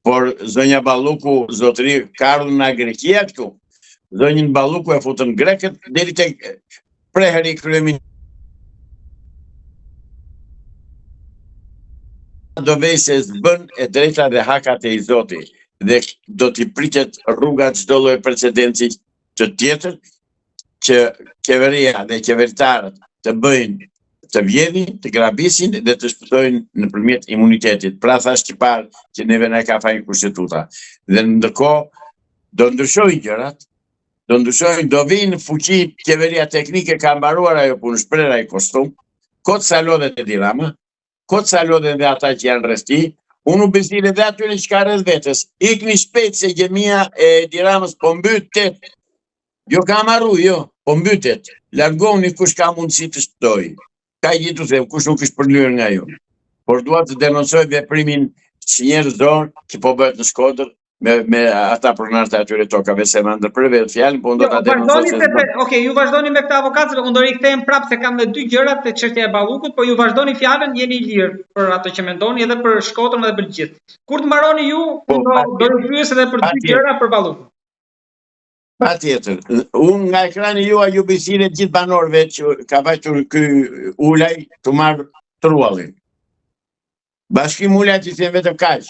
por zonja Balluku, zotëri, ka ardhur nga Greqia këtu. Zonjën Balluku e futën grekët deri tek preheri kryeministri. Do vej se zbën e drejta dhe hakat e i Zoti dhe do t'i pritet rruga çdo lloj precedenci të tjetër që qeveria dhe qeveritarët të bëjnë, të vjedhin, të grabisin dhe të shpëtojnë nëpërmjet imunitetit. Pra thash që parë që neve na ka fajin kushtetuta. Dhe ndërkohë do ndryshojnë gjërat, do vinë fuqi qeveria teknike, ka mbaruar ajo punë, shpreh ai kostum, kot sa lodhet e Dirama, kot sa lodhen dhe ata që janë rresti, unë u bezire dhe atyre që ka rreth vetës. Ikni shpejt se gjemia e Diramës po mbytet. Jo ka marru, jo, po mbytet. Largoni kush ka mundësi të shpëtojë. Ka i gjithu them, kush nuk është përlyer nga ju. Por dua të denonsoj veprimin që njerëzor që po bëhet në Shkodër me ata pronarët e atyre tokave, se më ndërprerve fjalën, po unë do ta denonsoj. Okej, ju vazhdoni me këtë avokat, unë do rikthehem prapë se kam edhe dy gjërat te çështja e Ballukut, po ju vazhdoni fjalën, jeni i lirë për ato që mendoni edhe për Shkodrën edhe për gjithë. Kur të mbaroni ju, do ju pyes edhe për dy gjëra për Ballukun. Patjetër. Unë nga ekrani juaj ju bisire gjithë banorëve që ka vajtur ky ulaj të marrë truallin. Bashkim ulaj që them vetëm kaq.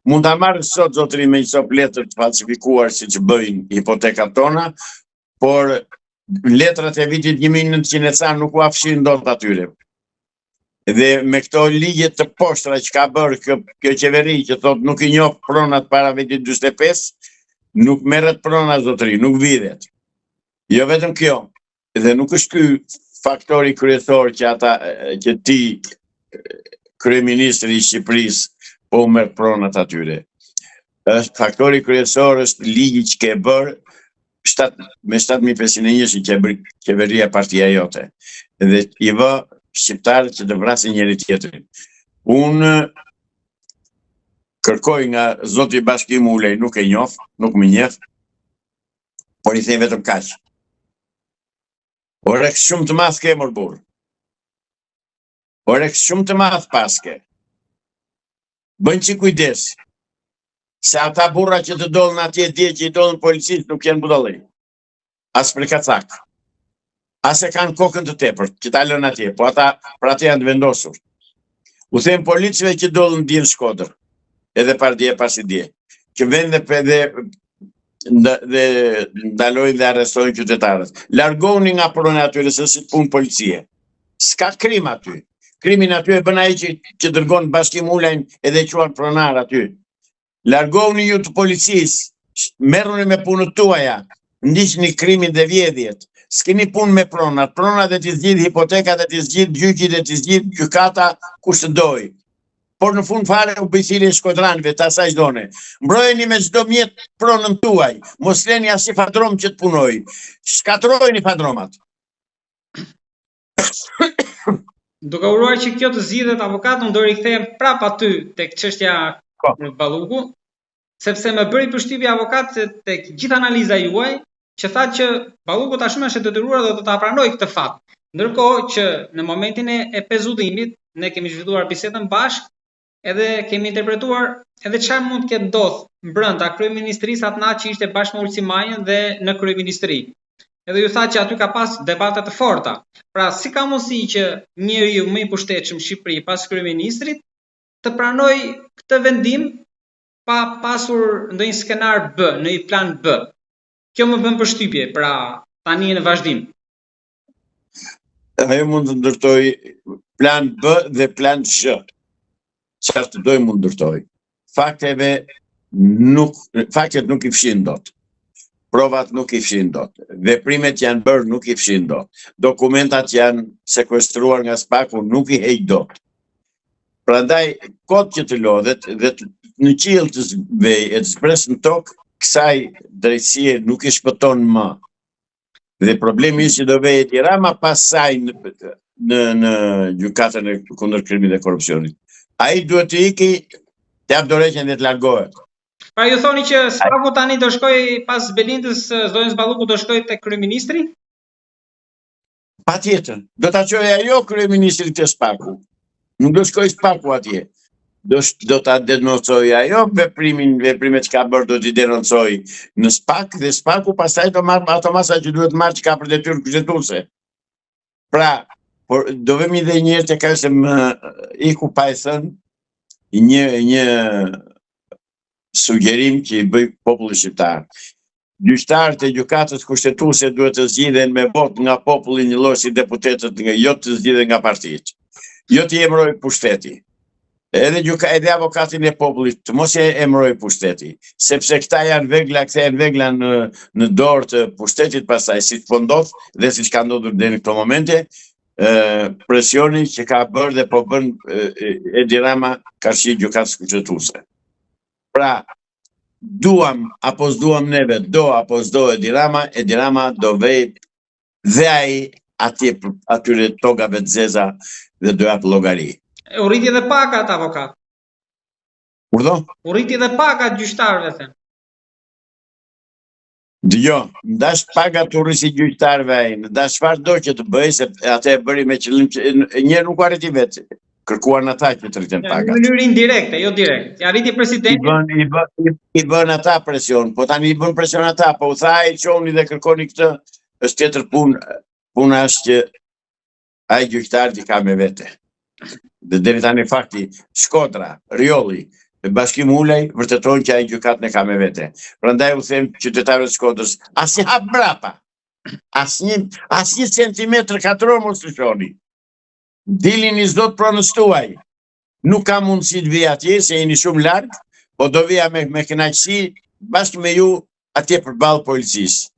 Mund ta marrë sot zotëri me një copë letër të falsifikuar siç bëjnë hipotekat tona, por letrat e vitit 1900 ca nuk u afshin dot atyre. Dhe me këto ligje të poshtra që ka bërë kjo qeveri që thot nuk i njoh pronat para vitit 45, nuk merret prona zotëri, nuk vidhet. Jo vetëm kjo, dhe nuk është ky faktori kryesor që ti kryeministri i Shqipërisë po merr pronat atyre. Faktori kryesor është ligji që ke bërë me 7501 që qeveria partia jote. Dhe i vë shqiptarët që të vrasin njëri tjetrin. Unë kërkoj nga zoti i Bashkim Ulej, nuk e njoh, nuk më njeh, por i them vetëm kaq. Orek shumë të madh ke mor burr. Orek shumë të madh paske. Bën që kujdes. Se ata burra që të dollën atje dje që i dollën policisë nuk janë budallë. As për kacak. As e kanë kokën të tepërt që ta lënë atje, po ata për atë janë të vendosur. U them policëve që dollën dje në Shkodër. Edhe par dje pas i dje, që vende dhe ndalojnë dhe arrestojnë qytetarët. Largoni nga prona atyre se si punë policie. S'ka krim aty. Krimin aty e bën ai që dërgon Bashkim Ulajn edhe quan pronar aty. Largoni ju të policisë, merruni me punët tuaja, ndiqni krimin dhe vjedhjet. S'keni punë me pronat, pronat e t'i zgjidh hipotekat, e t'i zgjidh gjyqit, e t'i zgjidh gjykata kush të doj. Por në fund fare u bëjtësiri e shkodranëve të asaj done. Mbrojeni me çdo mjet pronën tuaj, mos leni as i fadrom që të punoj. Shkatrojeni fadromat. Duke uruar që kjo të zgjidhet avokat, unë do rikthehem prapë aty tek çështja e Balluku, sepse më bëri përshtypje avokat se tek gjithë analiza juaj që thatë që Balluku tashmë është e detyruar dhe do ta pranojë këtë fat. Ndërkohë që në momentin e pezullimit ne kemi zhvilluar bisedën bashkë, edhe kemi interpretuar edhe çfarë mund të ketë ndodhur brenda kryeministrisë atë natë që ishte bashkë me Ulsi Manjën dhe në kryeministri. Edhe ju tha që aty ka pas debate të forta. Pra, si ka mundësi që njeriu më i pushtetshëm në Shqipëri pas kryeministrit të pranoj këtë vendim pa pasur ndonjë skenar B, në një plan B. Kjo më bën përshtypje, pra tani në vazhdim. Ajo mund të ndërtoj plan B dhe plan C. Çfarë të doj mund ndërtoj. Faktet nuk i fshin dot. Provat nuk i fshin dot. Veprimet janë bërë nuk i fshin dot. Dokumentat janë sekuestruar nga Spaku nuk i heq dot. Prandaj kot që të lodhet dhe në qiell të vej e të zbres në tokë, kësaj drejtësie nuk i shpëton më. Dhe problemi është që do vej Tirana pas saj në gjykatën e kundër krimit dhe korrupsionit. Ai duhet të iki, të jap dorëheqjen dhe të largohet. Pra ju thoni që Spaku tani do shkoj pas Belindës, zonjës Balluku do shkoj tek kryeministri? Patjetër, do ta çojë ajo kryeministri te Spaku. Nuk do shkoj Spaku atje. do ta denoncoj ajo, veprimet që ka bërë do t'i denoncoj në SPAK, dhe SPAK-u pastaj do marrë ato masa që duhet marrë që ka për detyrë kushtetuese. Pra, do vemi dhe njërë të ka se më iku pa e thënë një sugjerim që i bëj populli shqiptar. Gjyqtarët e gjykatës kushtetuese duhet të zgjidhen me votë nga populli, një lloj si deputetët, jo të zgjidhen nga partitë. Jo të emëroj pushteti. Edhe avokatin e popullit të mos e emëroj pushteti, sepse këta janë vegla, kthehen vegla në dorë të pushtetit pastaj, si po ndodh dhe siç ka ndodhur deri në këto momente, presioni që ka bërë dhe po bën Edi Rama karshi gjykatës kushtetuese. Pra, duam apo s'duam neve, do apo s'do Edi Rama do vej dhe ai atyre togave të zeza dhe do jap llogari. U rriti edhe pakat avokat. Urdhë? U rriti edhe pakat gjyqtarëve them. Jo, ndash pagat u rrisi gjyqtarëve ai, ndash çfarë do që të bëj, se atë e bëri me qëllim që një nuk arriti vetë. Kërkuan ata që të rriten pagat. Në mënyrë indirekte, jo direkt. Ja arriti presidenti. I bën ata presion, po tani i bën presion ata, po u tha ai çoni dhe kërkoni këtë, është tjetër punë. Puna është që ai gjyqtar i ka me vete. Dhe deri tani fakti, Shkodra, Riolli, Bashkimi Ulaj vërtetojnë që ai gjykatën e ka me vete. Prandaj u them qytetarëve të Shkodrës, asnjë hap mbrapa. Asnjë centimetër katror mos lëshoni. Dilini çdo të pronës tuaj. Nuk ka mundësi të vi atje se jeni shumë larg, po do vija me kënaqësi bashkë me ju atje përballë policisë.